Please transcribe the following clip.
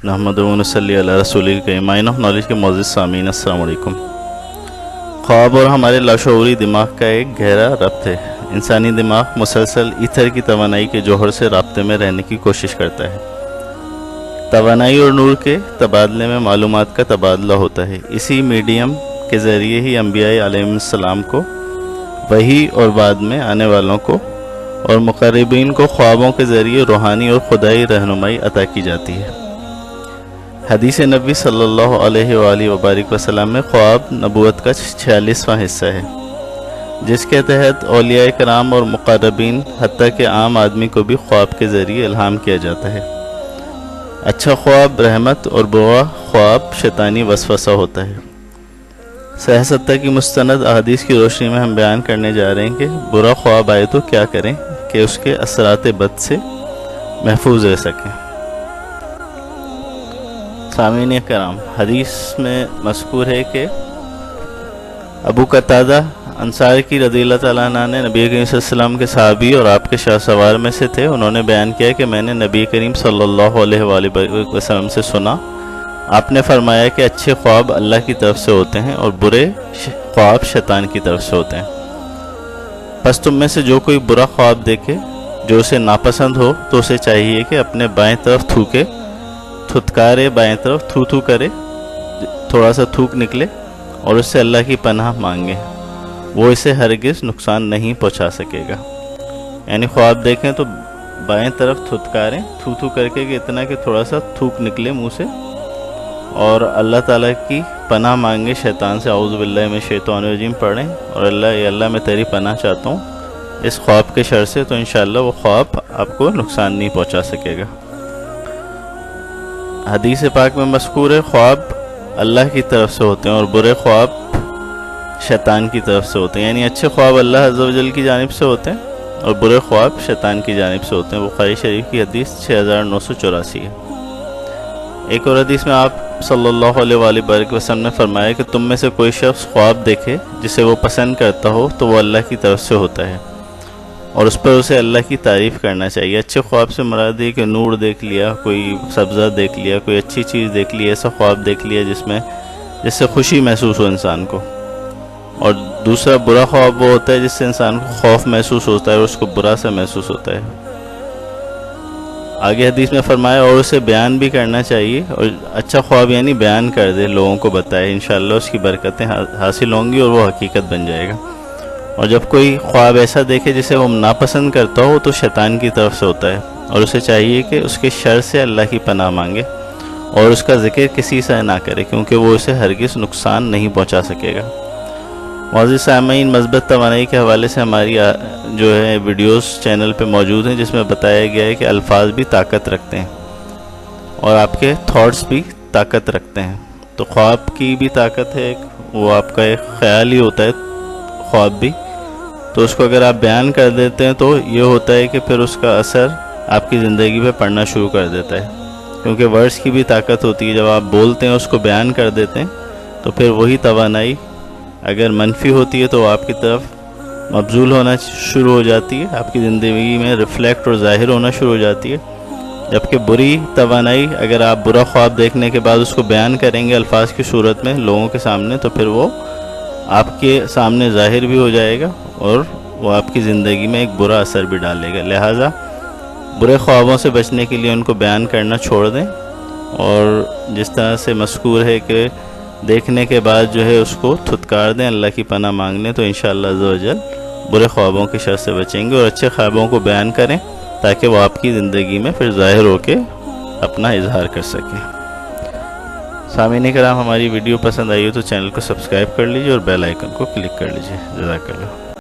نحمد و نصلی علی رسول الکریم۔ مائن آف نالج کے معزز سامعین، السلام علیکم۔ خواب اور ہمارے لاشعوری دماغ کا ایک گہرا ربط ہے۔ انسانی دماغ مسلسل ایتھر کی توانائی کے جوہر سے رابطے میں رہنے کی کوشش کرتا ہے۔ توانائی اور نور کے تبادلے میں معلومات کا تبادلہ ہوتا ہے۔ اسی میڈیم کے ذریعے ہی انبیاء علیہ السلام کو وحی اور بعد میں آنے والوں کو اور مقربین کو خوابوں کے ذریعے روحانی اور خدائی رہنمائی عطا کی جاتی ہے۔ حدیث نبی صلی اللہ علیہ وآلہ وبارک وسلم میں خواب نبوت کا 46واں حصہ ہے، جس کے تحت اولیاء کرام اور مقربین حتیٰ کہ عام آدمی کو بھی خواب کے ذریعے الہام کیا جاتا ہے۔ اچھا خواب رحمت اور برا خواب شیطانی وسوسہ ہوتا ہے۔ صحیح ستہ کی مستند احادیث کی روشنی میں ہم بیان کرنے جا رہے ہیں کہ برا خواب آئے تو کیا کریں کہ اس کے اثرات بد سے محفوظ رہ سکیں۔ سامعین کرام، حدیث میں مذکور ہے کہ ابو قتادہ انصاری کی رضی اللہ تعالیٰ عنہ نے نبی کریم صلی اللہ علیہ وسلم کے صحابی اور آپ کے شاہ سوار میں سے تھے۔ انہوں نے بیان کیا کہ میں نے نبی کریم صلی اللہ علیہ وآلہ وسلم سے سنا، آپ نے فرمایا کہ اچھے خواب اللہ کی طرف سے ہوتے ہیں اور برے خواب شیطان کی طرف سے ہوتے ہیں۔ پس تم میں سے جو کوئی برا خواب دیکھے جو اسے ناپسند ہو تو اسے چاہیے کہ اپنے بائیں طرف تھوکے، تھتکارے بائیں طرف تھو کرے، تھوڑا سا تھوک نکلے اور اس سے اللہ کی پناہ مانگے، وہ اسے ہرگز نقصان نہیں پہنچا سکے گا۔ یعنی خواب دیکھیں تو بائیں طرف تھتکاریں تھو کر کے کہ اتنا کہ تھوڑا سا تھوک نکلے منہ سے، اور اللہ تعالیٰ کی پناہ مانگے، شیطان سے اعوذ باللہ من الشیطان الرجیم پڑھیں اور اللہ میں تیری پناہ چاہتا ہوں اس خواب کے شر سے، تو انشاءاللہ وہ خواب آپ کو نقصان نہیں پہنچا سکے گا۔ حدیث پاک میں مذکور ہے خواب اللہ کی طرف سے ہوتے ہیں اور برے خواب شیطان کی طرف سے ہوتے ہیں۔ یعنی اچھے خواب اللہ عز و جل کی جانب سے ہوتے ہیں اور برے خواب شیطان کی جانب سے ہوتے ہیں۔ بخاری شریف کی حدیث 6984 ہے۔ ایک اور حدیث میں آپ صلی اللہ علیہ وآلہ وسلم نے فرمایا کہ تم میں سے کوئی شخص خواب دیکھے جسے وہ پسند کرتا ہو تو وہ اللہ کی طرف سے ہوتا ہے اور اس پر اسے اللہ کی تعریف کرنا چاہیے۔ اچھے خواب سے مراد ہے کہ نور دیکھ لیا، کوئی سبزہ دیکھ لیا، کوئی اچھی چیز دیکھ لی، ایسا خواب دیکھ لیا جس سے خوشی محسوس ہو انسان کو۔ اور دوسرا برا خواب وہ ہوتا ہے جس سے انسان کو خوف محسوس ہوتا ہے اور اس کو برا سا محسوس ہوتا ہے۔ آگے حدیث میں فرمایا اور اسے بیان بھی کرنا چاہیے، اور اچھا خواب یعنی بیان کر دے، لوگوں کو بتائے، انشاءاللہ اس کی برکتیں حاصل ہوں گی اور وہ حقیقت بن جائے گا۔ اور جب کوئی خواب ایسا دیکھے جسے وہ ناپسند کرتا ہو تو شیطان کی طرف سے ہوتا ہے اور اسے چاہیے کہ اس کے شر سے اللہ کی پناہ مانگے اور اس کا ذکر کسی سے نہ کرے، کیونکہ وہ اسے ہرگز نقصان نہیں پہنچا سکے گا۔ معزز سامعین، مثبت توانائی کے حوالے سے ہماری جو ہے ویڈیوز چینل پہ موجود ہیں، جس میں بتایا گیا ہے کہ الفاظ بھی طاقت رکھتے ہیں اور آپ کے تھاٹس بھی طاقت رکھتے ہیں۔ تو خواب کی بھی طاقت ہے، وہ آپ کا ایک خیال ہی ہوتا ہے خواب بھی، تو اس کو اگر آپ بیان کر دیتے ہیں تو یہ ہوتا ہے کہ پھر اس کا اثر آپ کی زندگی پہ پڑنا شروع کر دیتا ہے، کیونکہ ورڈز کی بھی طاقت ہوتی ہے۔ جب آپ بولتے ہیں، اس کو بیان کر دیتے ہیں، تو پھر وہی توانائی اگر منفی ہوتی ہے تو وہ آپ کی طرف مبذول ہونا شروع ہو جاتی ہے، آپ کی زندگی میں ریفلیکٹ اور ظاہر ہونا شروع ہو جاتی ہے۔ جبکہ بری توانائی، اگر آپ برا خواب دیکھنے کے بعد اس کو بیان کریں گے الفاظ کی صورت میں لوگوں کے سامنے، تو پھر وہ آپ کے سامنے ظاہر بھی ہو جائے گا اور وہ آپ کی زندگی میں ایک برا اثر بھی ڈالے گا۔ لہٰذا برے خوابوں سے بچنے کے لیے ان کو بیان کرنا چھوڑ دیں، اور جس طرح سے مذکور ہے کہ دیکھنے کے بعد جو ہے اس کو تھتکار دیں، اللہ کی پناہ مانگ لیں، تو انشاءاللہ عز و جل برے خوابوں کی شر سے بچیں گے اور اچھے خوابوں کو بیان کریں تاکہ وہ آپ کی زندگی میں پھر ظاہر ہو کے اپنا اظہار کر سکیں۔ سامعین کرام، ہماری ویڈیو پسند آئی ہو تو چینل کو سبسکرائب کر لیجیے اور بیل آئیکن کو کلک کر لیجیے۔ جزاک اللہ۔